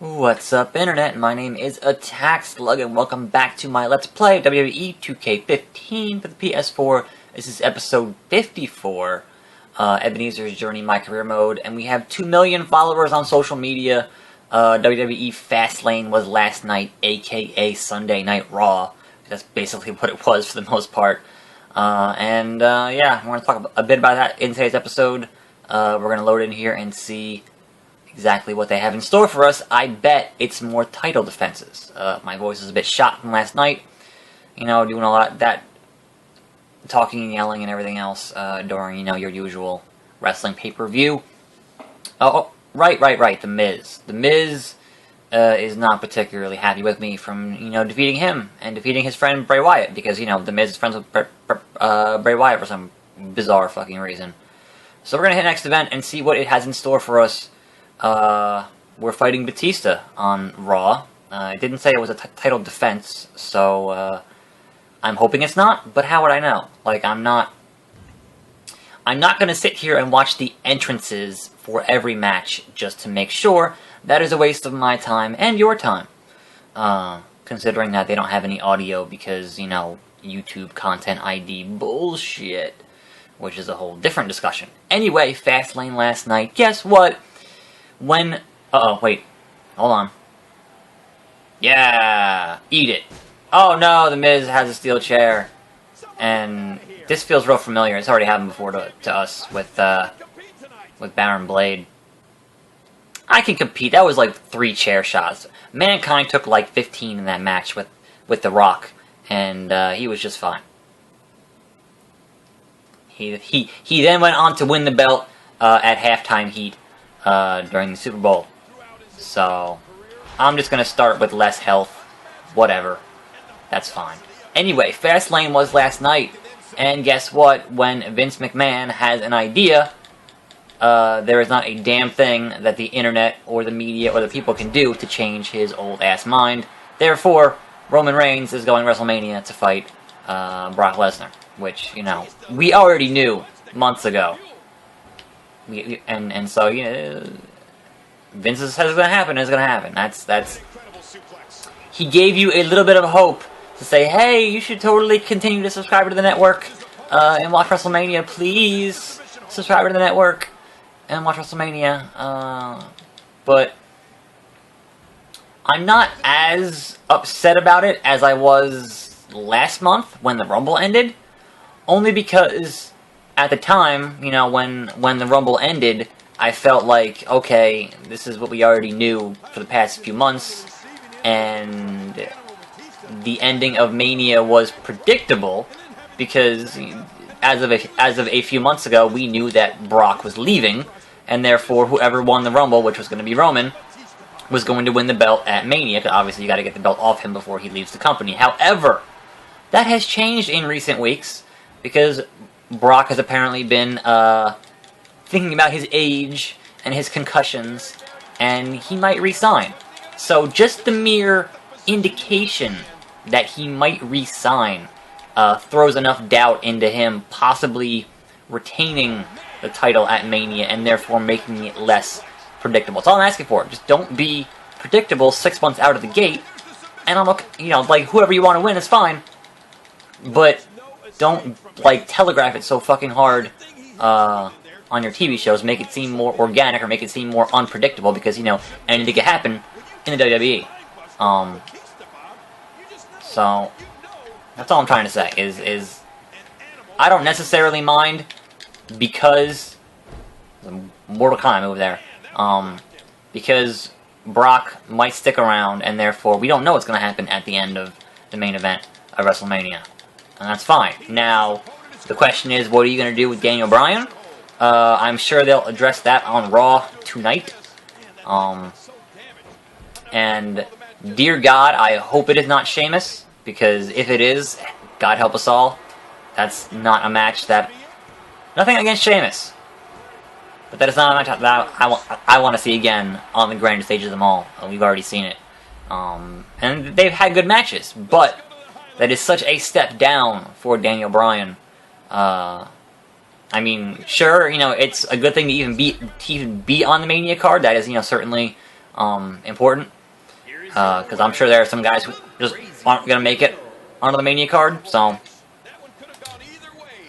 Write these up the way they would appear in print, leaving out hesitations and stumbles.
What's up, Internet? My name is Attack Slug, and welcome back to my Let's Play WWE 2K15 for the PS4. This is episode 54, Ebenezers Journey MyCareer mode, and we have 2 million followers on social media. WWE FastLane was last night, aka Sunday Night Raw. That's basically what it was for the most part. Yeah, we're going to talk a bit about that in today's episode. We're going to load in here and see exactly what they have in store for us. I bet it's more title defenses. My voice is a bit shot from last night. You know, doing a lot of that talking and yelling and everything else during, you know, your usual wrestling pay-per-view. Oh, right. The Miz. The Miz is not particularly happy with me from, you know, defeating him and defeating his friend Bray Wyatt because, you know, The Miz is friends with Bray Wyatt for some bizarre fucking reason. So we're going to hit next event and see what it has in store for us. We're fighting Batista on Raw. It didn't say it was a title defense, so I'm hoping it's not, but how would I know? Like, I'm not gonna sit here and watch the entrances for every match just to make sure. That is a waste of my time and your time. Considering that they don't have any audio because, you know, YouTube Content ID bullshit, which is a whole different discussion. Anyway, Fastlane last night. Guess what? When... Uh-oh, wait. Hold on. Yeah! Eat it. Oh no, The Miz has a steel chair. And this feels real familiar. It's already happened before to us with Baron Blade. I can compete. That was like 3 chair shots. Mankind took like 15 in that match with The Rock. And he was just fine. He then went on to win the belt at halftime heat. During the Super Bowl. So, I'm just gonna start with less health. Whatever. That's fine. Anyway, Fastlane was last night. And guess what? When Vince McMahon has an idea, there is not a damn thing that the internet or the media or the people can do to change his old-ass mind. Therefore, Roman Reigns is going to WrestleMania to fight Brock Lesnar. Which, you know, we already knew months ago. So, you know, Vince says it's gonna happen. It's gonna happen. That's. He gave you a little bit of hope to say, hey, you should totally continue to subscribe to the network and watch WrestleMania. Please subscribe to the network and watch WrestleMania. But I'm not as upset about it as I was last month when the Rumble ended, only because at the time, you know, when the Rumble ended, I felt like, okay, this is what we already knew for the past few months, and the ending of Mania was predictable, because as of a few months ago, we knew that Brock was leaving, and therefore whoever won the Rumble, which was going to be Roman, was going to win the belt at Mania, because obviously you got to get the belt off him before he leaves the company. However, that has changed in recent weeks, because Brock has apparently been thinking about his age and his concussions, and he might resign. So just the mere indication that he might resign throws enough doubt into him possibly retaining the title at Mania and therefore making it less predictable. That's all I'm asking for. Just don't be predictable 6 months out of the gate, and I'm okay, you know, like, whoever you want to win is fine, but don't, like, telegraph it so fucking hard on your TV shows. Make it seem more organic or make it seem more unpredictable because, you know, anything can happen in the WWE. So, that's all I'm trying to say, is I don't necessarily mind because the Mortal Kombat move there. Because Brock might stick around and therefore we don't know what's going to happen at the end of the main event of WrestleMania. And that's fine. Now, the question is, what are you going to do with Daniel Bryan? I'm sure they'll address that on Raw tonight. And, dear God, I hope it is not Sheamus, because if it is, God help us all, that's not a match that... Nothing against Sheamus, but that is not a match that I want to see again on the grandest stage of them all. We've already seen it. And they've had good matches, but that is such a step down for Daniel Bryan. I mean, sure, you know, it's a good thing to even be on the Mania card. That is, you know, certainly important. Because I'm sure there are some guys who just aren't going to make it onto the Mania card. So,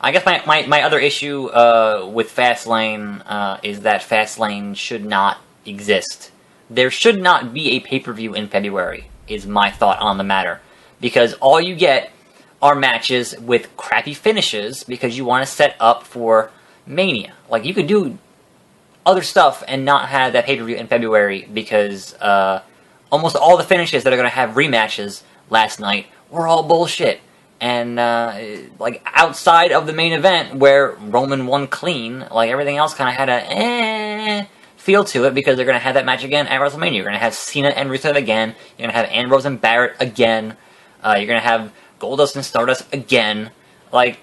I guess my other issue with FastLane is that FastLane should not exist. There should not be a pay-per-view in February, is my thought on the matter. Because all you get are matches with crappy finishes because you want to set up for Mania. Like, you could do other stuff and not have that pay-per-view in February because almost all the finishes that are going to have rematches last night were all bullshit. And, like, outside of the main event where Roman won clean, like, everything else kind of had a feel to it because they're going to have that match again at WrestleMania. You're going to have Cena and Rusev again. You're going to have Ambrose and Barrett again. You're going to have Goldust and Stardust again. Like,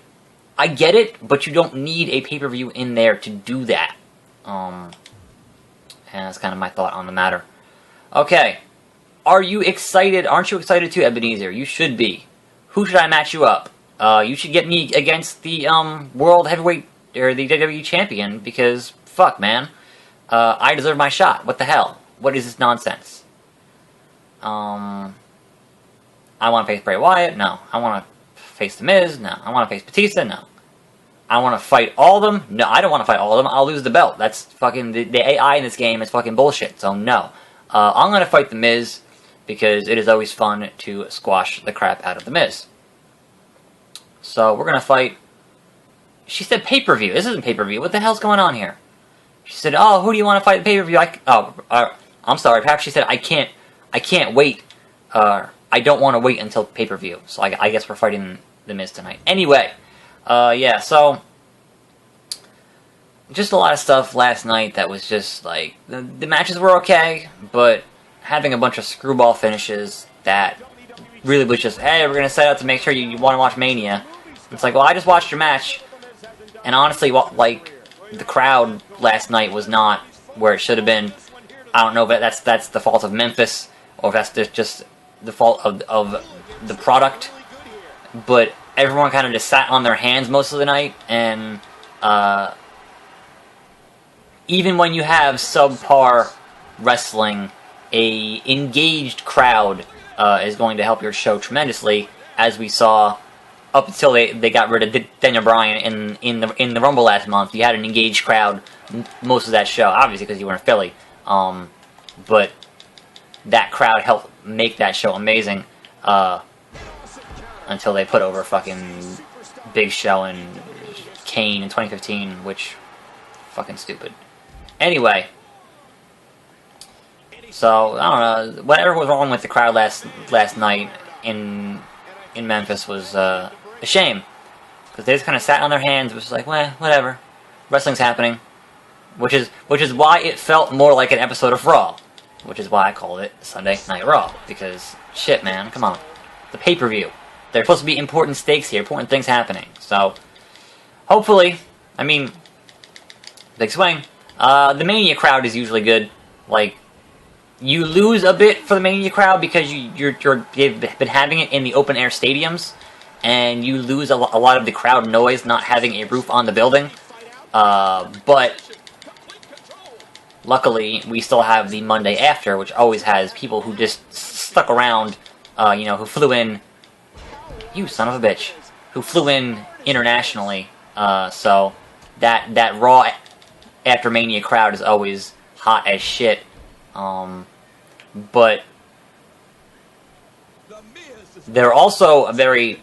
I get it, but you don't need a pay-per-view in there to do that. And that's kind of my thought on the matter. Okay. Are you excited? Aren't you excited too, Ebenezer? You should be. Who should I match you up? You should get me against the World Heavyweight, or the WWE Champion, because, fuck, man. I deserve my shot. What the hell? What is this nonsense? I want to face Bray Wyatt? No. I want to face The Miz? No. I want to face Batista? No. I want to fight all of them? No, I don't want to fight all of them. I'll lose the belt. That's fucking... The AI in this game is fucking bullshit, so no. I'm going to fight The Miz because it is always fun to squash the crap out of The Miz. So, we're going to fight... She said pay-per-view. This isn't pay-per-view. What the hell's going on here? She said, oh, who do you want to fight the pay-per-view? I'm sorry. Perhaps she said, I can't wait. I don't want to wait until pay-per-view. So I guess we're fighting The Miz tonight. Anyway, yeah, so just a lot of stuff last night that was just, like, the matches were okay, but having a bunch of screwball finishes that really was just, hey, we're going to set out to make sure you want to watch Mania. It's like, well, I just watched your match, and honestly, like, the crowd last night was not where it should have been. I don't know if that's the fault of Memphis, or if that's just the fault of the product, but everyone kind of just sat on their hands most of the night, and even when you have subpar wrestling, a engaged crowd is going to help your show tremendously, as we saw up until they got rid of Daniel Bryan in the Rumble last month. You had an engaged crowd most of that show, obviously because you were in Philly, but that crowd helped make that show amazing until they put over fucking Big Show and Kane in 2015, which fucking stupid. Anyway, so I don't know, whatever was wrong with the crowd last night in Memphis was a shame, because they just kind of sat on their hands. It was like, well, whatever, wrestling's happening, which is why it felt more like an episode of Raw, which is why I called it Sunday Night Raw, because shit, man, come on, the pay-per-view. There's supposed to be important stakes here, important things happening. So hopefully, I mean, big swing. The Mania crowd is usually good. Like, you lose a bit for the Mania crowd because you've been having it in the open air stadiums, and you lose a lot of the crowd noise not having a roof on the building. But luckily, we still have the Monday after, which always has people who just stuck around, who flew in. You son of a bitch, who flew in internationally. So that Raw after Mania crowd is always hot as shit. But they're also a very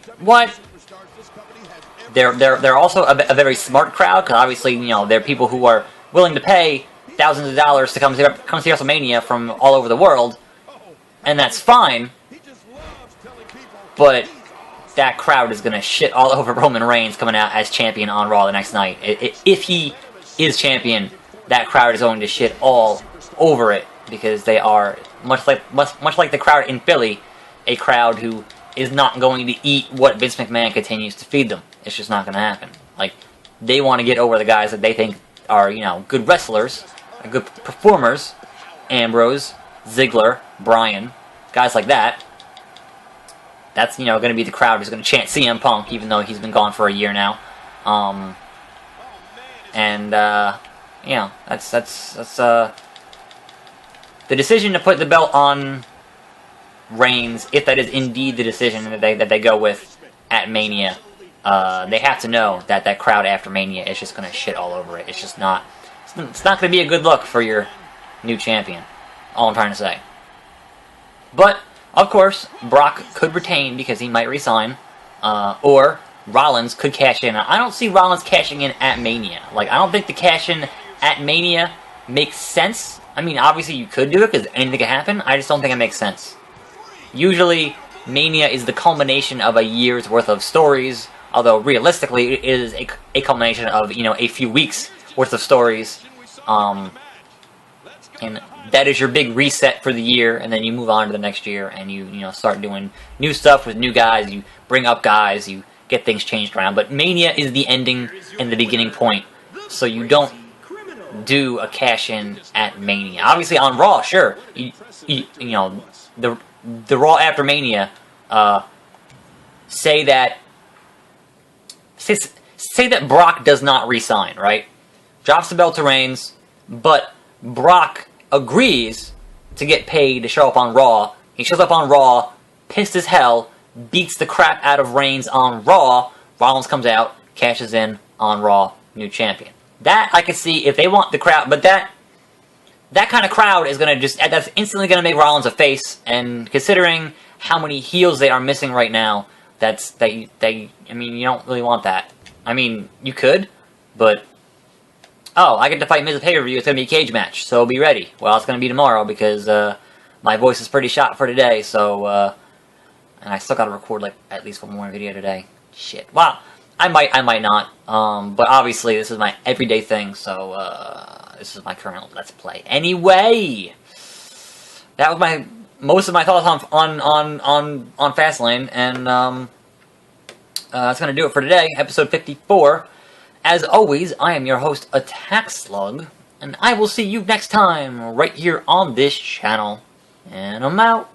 They're also a very smart crowd, because obviously, they're people who are willing to pay thousands of dollars to come see WrestleMania from all over the world, and that's fine. But that crowd is gonna shit all over Roman Reigns coming out as champion on Raw the next night. If he is champion, that crowd is going to shit all over it, because they are much like the crowd in Philly, a crowd who is not going to eat what Vince McMahon continues to feed them. It's just not going to happen. Like, they want to get over the guys that they think are, good wrestlers, good performers. Ambrose, Ziggler, Bryan, guys like that. That's, going to be the crowd who's going to chant CM Punk, even though he's been gone for a year now. That's the decision to put the belt on Reigns, if that is indeed the decision that they go with at Mania, they have to know that that crowd after Mania is just going to shit all over it. It's just not. It's not going to be a good look for your new champion. All I'm trying to say. But of course, Brock could retain because he might resign, or Rollins could cash in. I don't see Rollins cashing in at Mania. Like, I don't think the cash in at Mania makes sense. I mean, obviously you could do it because anything could happen. I just don't think it makes sense. Usually, Mania is the culmination of a year's worth of stories, although realistically, it is a culmination of, you know, a few weeks worth of stories. And that is your big reset for the year, and then you move on to the next year, and you start doing new stuff with new guys. You bring up guys, you get things changed around. But Mania is the ending and the beginning point, so you don't do a cash in at Mania. Obviously on Raw, sure, you know, the Raw after Mania, say that Brock does not resign, right? Drops the belt to Reigns, but Brock agrees to get paid to show up on Raw. He shows up on Raw, pissed as hell, beats the crap out of Reigns on Raw. Rollins comes out, cashes in on Raw, new champion. That I can see if they want the crowd, but that kind of crowd is that's instantly gonna make Rollins a face. And considering how many heels they are missing right now, I mean, you don't really want that. I mean, you could, but I get to fight Miz at pay-per-view. It's gonna be a cage match, so be ready. Well, it's gonna be tomorrow because my voice is pretty shot for today. So, and I still gotta record like at least one more video today. Shit. Well, I might not. But obviously, this is my everyday thing. So, this is my current Let's Play. Anyway, that was most of my thoughts on FastLane, and that's gonna do it for today, episode 54. As always, I am your host, Attack Slug, and I will see you next time, right here on this channel. And I'm out.